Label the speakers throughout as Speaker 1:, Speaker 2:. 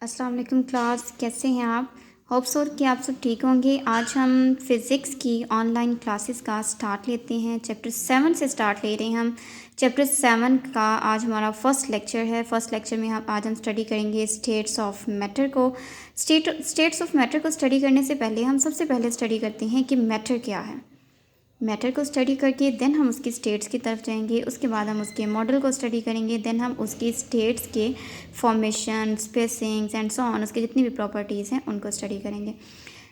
Speaker 1: अस्सलाम वालेकुम क्लास, कैसे हैं आप? होप सो कि आप सब ठीक होंगे। आज हम फ़िज़िक्स की ऑनलाइन क्लासेस का स्टार्ट लेते हैं। चैप्टर 7 से स्टार्ट ले रहे हैं हम। चैप्टर 7 का आज हमारा फर्स्ट लेक्चर है। फर्स्ट लेक्चर में हम स्टडी करेंगे स्टेट्स ऑफ मैटर को। स्टेट्स ऑफ मैटर को स्टडी करने से पहले हम सबसे पहले स्टडी करते हैं कि मैटर क्या है। मैटर को स्टडी करके देन हम उसकी स्टेट्स की तरफ जाएंगे। उसके बाद हम उसके मॉडल को स्टडी करेंगे। देन हम उसकी स्टेट्स के formation, spacings and so on, उसके जितनी भी प्रॉपर्टीज़ हैं उनको स्टडी करेंगे।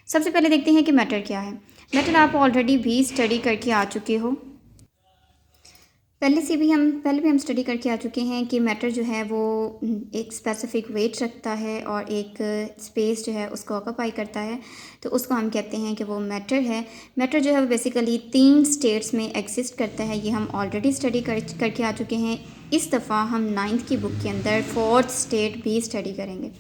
Speaker 1: सबसे पहले देखते हैं कि मैटर क्या है। मैटर आप ऑलरेडी भी स्टडी करके आ चुके हो। पहले भी हम स्टडी करके आ चुके हैं कि मैटर जो है वो एक स्पेसिफिक वेट रखता है और एक स्पेस जो है उसको ऑक्यूपाई करता है, तो उसको हम कहते हैं कि वो मैटर है। मैटर जो है वो बेसिकली 3 स्टेट्स में एग्जिस्ट करता है। ये हम ऑलरेडी स्टडी करके आ चुके हैं। इस दफ़ा हम 9th की बुक के अंदर 4th स्टेट भी स्टडी करेंगे।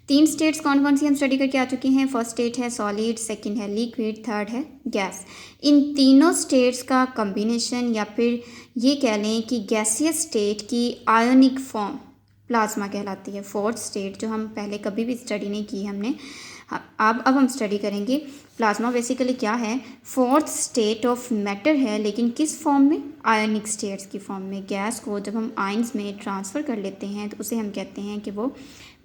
Speaker 1: 3 स्टेट्स कौन कौन सी हम स्टडी करके आ चुके हैं। फर्स्ट स्टेट है सॉलिड, सेकंड है लिक्विड, थर्ड है गैस। इन तीनों स्टेट्स का कम्बिनेशन या फिर ये कह लें कि गैसियस स्टेट की आयोनिक फॉर्म प्लाज्मा कहलाती है। फोर्थ स्टेट जो हम पहले कभी भी स्टडी नहीं की हमने, अब हम स्टडी करेंगे। प्लाज्मा बेसिकली क्या है, फोर्थ स्टेट ऑफ मैटर है, लेकिन किस फॉर्म में, आयोनिक स्टेट्स की फॉर्म में। गैस को जब हम आयंस में ट्रांसफ़र कर लेते हैं तो उसे हम कहते हैं कि वो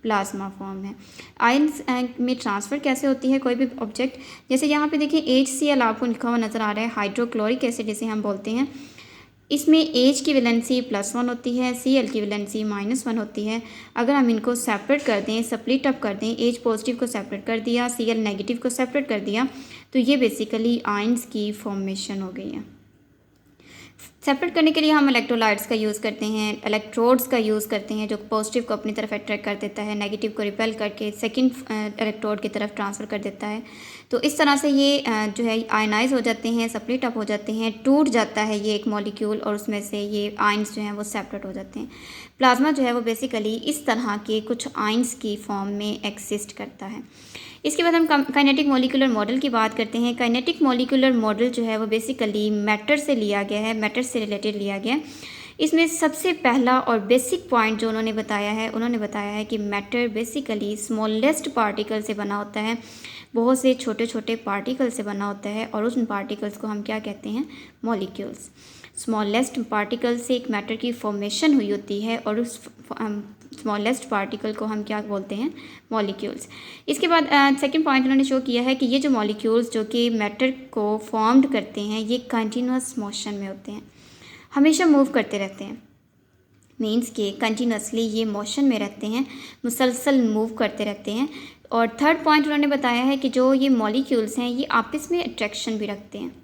Speaker 1: प्लाज्मा फॉर्म है। आयंस में ट्रांसफ़र कैसे होती है कोई भी ऑब्जेक्ट, जैसे यहाँ पे देखिए HCl आपको लिखा हुआ नज़र आ रहा है, हाइड्रोक्लोरिक एसिड जिसे हम बोलते हैं। इसमें H की वैलेंसी +1 होती है, Cl की वैलेंसी -1 होती है। अगर हम इनको सेपरेट कर दें, स्प्लिट अप कर दें, H पॉजिटिव को सेपरेट कर दिया, Cl नेगेटिव को सेपरेट कर दिया, तो ये बेसिकली आयंस की फॉर्मेशन हो गई है। सेपरेट करने के लिए हम इलेक्ट्रोलाइट्स का यूज़ करते हैं, इलेक्ट्रोड्स का यूज़ करते हैं, जो पॉजिटिव को अपनी तरफ अट्रैक्ट कर देता है, नेगेटिव को रिपेल करके सेकंड इलेक्ट्रोड की तरफ ट्रांसफ़र कर देता है। तो इस तरह से ये जो है आयनाइज हो जाते हैं, स्प्लिट अप हो जाते हैं, टूट जाता है ये एक मॉलिक्यूल और उसमें से ये आयंस जो हैं वो सेपरेट हो जाते हैं। प्लाज्मा जो है वो बेसिकली इस तरह के कुछ आयंस की फॉर्म में एक्सिस्ट करता है। इसके बाद हम काइनेटिक मॉलिक्यूलर मॉडल की बात करते हैं। काइनेटिक मॉलिक्यूलर मॉडल जो है वो बेसिकली मैटर से लिया गया है, मैटर से रिलेटेड लिया गया है। इसमें सबसे पहला और बेसिक पॉइंट जो उन्होंने बताया है कि मैटर बेसिकली स्मॉलेस्ट पार्टिकल से बना होता है, बहुत से छोटे छोटे पार्टिकल से बना होता है, और उन पार्टिकल्स को हम क्या कहते हैं, मॉलिक्यूल्स। स्मॉलेस्ट पार्टिकल से एक मैटर की फॉर्मेशन हुई होती है और उस स्मॉलेस्ट पार्टिकल को हम क्या बोलते हैं, मॉलिक्यूल्स। इसके बाद सेकंड पॉइंट उन्होंने शो किया है कि ये जो मॉलिक्यूल्स जो कि मैटर को फॉर्म्ड करते हैं, ये कंटिन्यूस मोशन में होते हैं, हमेशा मूव करते रहते हैं। मीन्स के कंटिन्यूसली ये मोशन में रहते हैं, मुसलसल मूव करते रहते हैं। और थर्ड पॉइंट उन्होंने बताया है कि जो ये मॉलिक्यूल्स हैं ये आपस में अट्रैक्शन भी रखते हैं।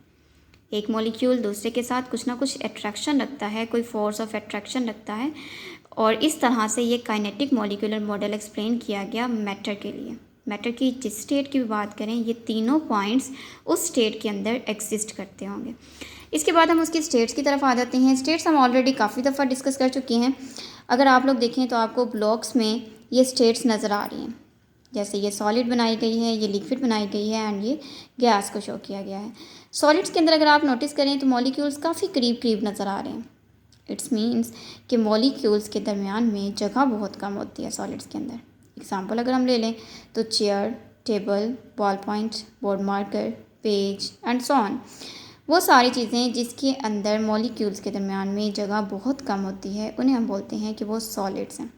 Speaker 1: एक मॉलिक्यूल दूसरे के साथ कुछ ना कुछ अट्रैक्शन रखता है, कोई फोर्स ऑफ अट्रैक्शन रखता है, और इस तरह से ये काइनेटिक मॉलिक्यूलर मॉडल एक्सप्लेन किया गया मैटर के लिए। मैटर की जिस स्टेट की भी बात करें, ये तीनों पॉइंट्स उस स्टेट के अंदर एग्जिस्ट करते होंगे। इसके बाद हम उसकी स्टेट्स की तरफ आ जाते हैं। स्टेट्स हम ऑलरेडी काफ़ी दफ़ा डिस्कस कर चुके हैं। अगर आप लोग देखें तो आपको ब्लॉक्स में ये स्टेट्स नज़र आ रही हैं, जैसे ये सॉलिड बनाई गई है, ये लिक्विड बनाई गई है, एंड ये गैस को शो किया गया है। सॉलिड्स के अंदर अगर आप नोटिस करें तो मॉलिक्यूल्स काफ़ी करीब करीब नज़र आ रहे हैं। इट्स मीन्स कि मॉलिक्यूल्स के दरमियान में जगह बहुत कम होती है सॉलिड्स के अंदर। एग्जांपल अगर हम ले लें तो chair, table, ball point, board marker, page and so on, वो सारी चीज़ें जिसके अंदर मॉलिक्यूल्स के दरमियान में जगह बहुत कम होती है, उन्हें हम बोलते हैं कि वो सॉलिड्स हैं।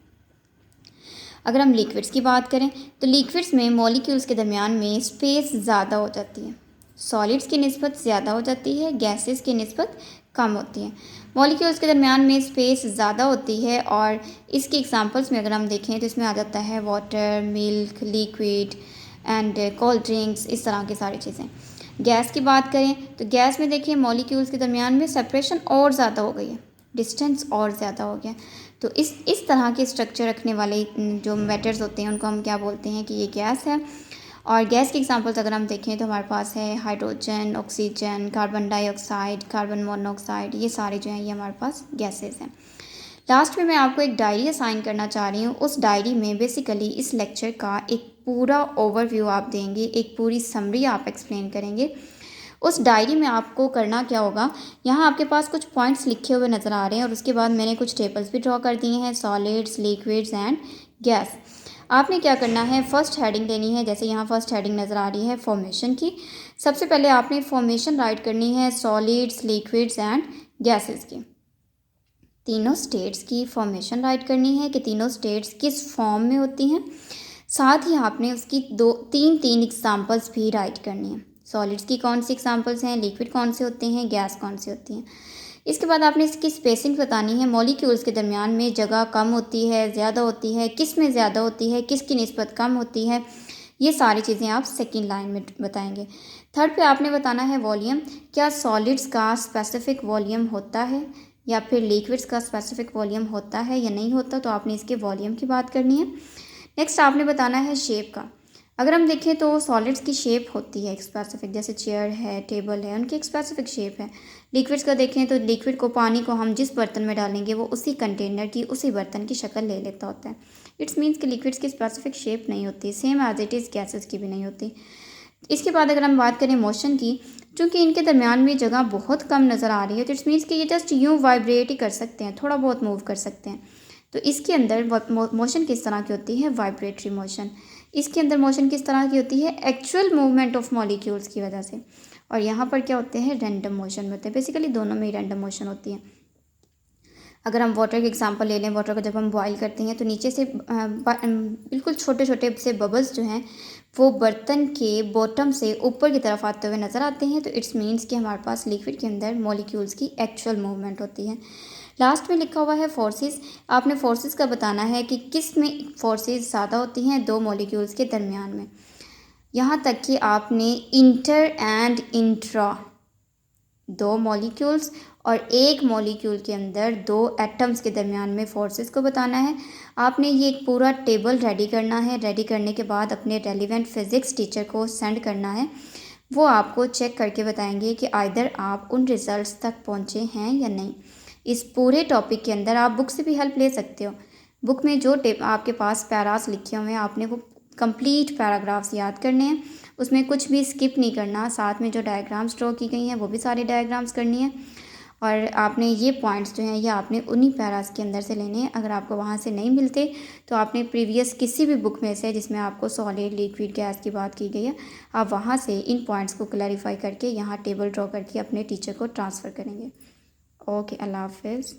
Speaker 1: अगर हम लिक्विड्स की बात करें तो लिक्विड्स में मॉलिक्यूल्स के दरमियान में स्पेस ज़्यादा हो जाती है, सॉलिड्स की निस्बत ज़्यादा हो जाती है, गैसेस की निस्बत कम होती है। मॉलिक्यूल्स के दरमियान में स्पेस ज़्यादा होती है, और इसके एग्जांपल्स में अगर हम देखें तो इसमें आ जाता है water, milk, liquid and cold drinks, इस तरह की सारी चीज़ें। गैस की बात करें तो गैस में देखिए मॉलिक्यूल्स के दरमियान में सेपरेशन और ज़्यादा हो गई है, डिस्टेंस और ज़्यादा हो गया। तो इस तरह के स्ट्रक्चर रखने वाले जो मैटर्स होते हैं उनको हम क्या बोलते हैं कि ये गैस है। और गैस के एग्जांपल्स अगर हम देखें तो हमारे पास है hydrogen, oxygen, carbon dioxide, carbon monoxide, ये सारे जो हैं ये हमारे पास गैसेस हैं। लास्ट में मैं आपको एक डायरी असाइन करना चाह रही हूँ। उस डायरी में बेसिकली इस लेक्चर का एक पूरा ओवरव्यू आप देंगे, एक पूरी समरी आप एक्सप्लेन करेंगे। उस डायरी में आपको करना क्या होगा, यहाँ आपके पास कुछ पॉइंट्स लिखे हुए नज़र आ रहे हैं और उसके बाद मैंने कुछ टेबल्स भी ड्रॉ कर दिए हैं, सॉलिड्स, लिक्विड्स एंड गैस। आपने क्या करना है, फर्स्ट हेडिंग लेनी है। जैसे यहाँ फर्स्ट हेडिंग नज़र आ रही है फॉर्मेशन की। सबसे पहले आपने फॉर्मेशन राइट करनी है सॉलिड्स, लिक्विड्स एंड गैसेस की। तीनों स्टेट्स की फॉर्मेशन राइट करनी है कि तीनों स्टेट्स किस फॉर्म में होती हैं। साथ ही आपने उसकी तीन एग्जांपल्स भी राइट करनी है। सॉलिड्स की कौन सी एग्जांपल्स हैं, लिक्विड कौन से होते हैं, गैस कौन सी होती हैं। इसके बाद आपने इसकी स्पेसिंग बतानी है। मॉलिक्यूल्स के दरमियान में जगह कम होती है, ज़्यादा होती है, किस में ज़्यादा होती है, किसकी निस्बत कम होती है, ये सारी चीज़ें आप सेकेंड लाइन में बताएंगे। थर्ड पे आपने बताना है वॉल्यूम। क्या सॉलिड्स का स्पेसिफिक वॉल्यूम होता है या फिर लिक्विड्स का स्पेसिफिक वॉल्यूम होता है या नहीं होता, तो आपने इसके वॉल्यूम की बात करनी है। नेक्स्ट आपने बताना है शेप का। अगर हम देखें तो सॉलिड्स की शेप होती है एक स्पेसिफिक, जैसे चेयर है, टेबल है, उनकी एक स्पेसिफिक शेप है। लिक्विड्स का देखें तो लिक्विड को, पानी को हम जिस बर्तन में डालेंगे वो उसी कंटेनर की, उसी बर्तन की शक्ल ले लेता होता है। इट्स मीन्स कि लिक्विड्स की स्पेसिफिक शेप नहीं होती, same as it is gases की भी नहीं होती। इसके बाद अगर हम बात करें मोशन की, चूँकि इनके दरमियान में जगह बहुत कम नज़र आ रही है, तो इट्स मीन्स कि ये जस्ट यूँ वाइब्रेट ही कर सकते हैं, थोड़ा बहुत मूव कर सकते हैं। तो इसके अंदर मोशन किस तरह की होती है, वाइब्रेटरी मोशन। इसके अंदर मोशन किस तरह की होती है, एक्चुअल मूवमेंट ऑफ मॉलिक्यूल्स की वजह से। और यहाँ पर क्या होते हैं, रैंडम मोशन में होते हैं। बेसिकली दोनों में ही रैंडम मोशन होती है। अगर हम वाटर के एग्जांपल ले लें, वाटर को जब हम बॉईल करते हैं तो नीचे से बिल्कुल छोटे छोटे से बबल्स जो हैं वो बर्तन के बॉटम से ऊपर की तरफ आते हुए नज़र आते हैं। तो इट्स मीन्स कि हमारे पास लिक्विड के अंदर मॉलिक्यूल्स की एक्चुअल मूवमेंट होती है। लास्ट में लिखा हुआ है फोर्सेस। आपने फोर्सेस का बताना है कि किस में फोर्सेस ज़्यादा होती हैं दो मॉलिक्यूल्स के दरमियान में। यहाँ तक कि आपने इंटर एंड इंट्रा, दो मॉलिक्यूल्स और एक मॉलिक्यूल के अंदर दो एटम्स के दरमियान में फोर्सेस को बताना है। आपने ये एक पूरा टेबल रेडी करना है। रेडी करने के बाद अपने रेलिवेंट फिज़िक्स टीचर को सेंड करना है। वो आपको चेक करके बताएंगे कि आइदर आप उन रिज़ल्ट्स तक पहुँचे हैं या नहीं। इस पूरे टॉपिक के अंदर आप बुक से भी हेल्प ले सकते हो। बुक में जो आपके पास पैरास लिखे हुए हैं, आपने वो कंप्लीट पैराग्राफ्स याद करने हैं, उसमें कुछ भी स्किप नहीं करना। साथ में जो डायग्राम्स ड्रॉ की गई हैं वो भी सारी डायग्राम्स करनी है। और आपने ये पॉइंट्स जो हैं ये आपने उन्हीं पैरास के अंदर से लेने हैं। अगर आपको वहाँ से नहीं मिलते तो आपने प्रीवियस किसी भी बुक में से जिसमें आपको सॉलिड, लिक्विड, गैस की बात की गई है, आप वहाँ से इन पॉइंट्स को क्लैरिफाई करके यहाँ टेबल ड्रॉ करके अपने टीचर को ट्रांसफ़र करेंगे। ओके, अल्लाह हाफिज़।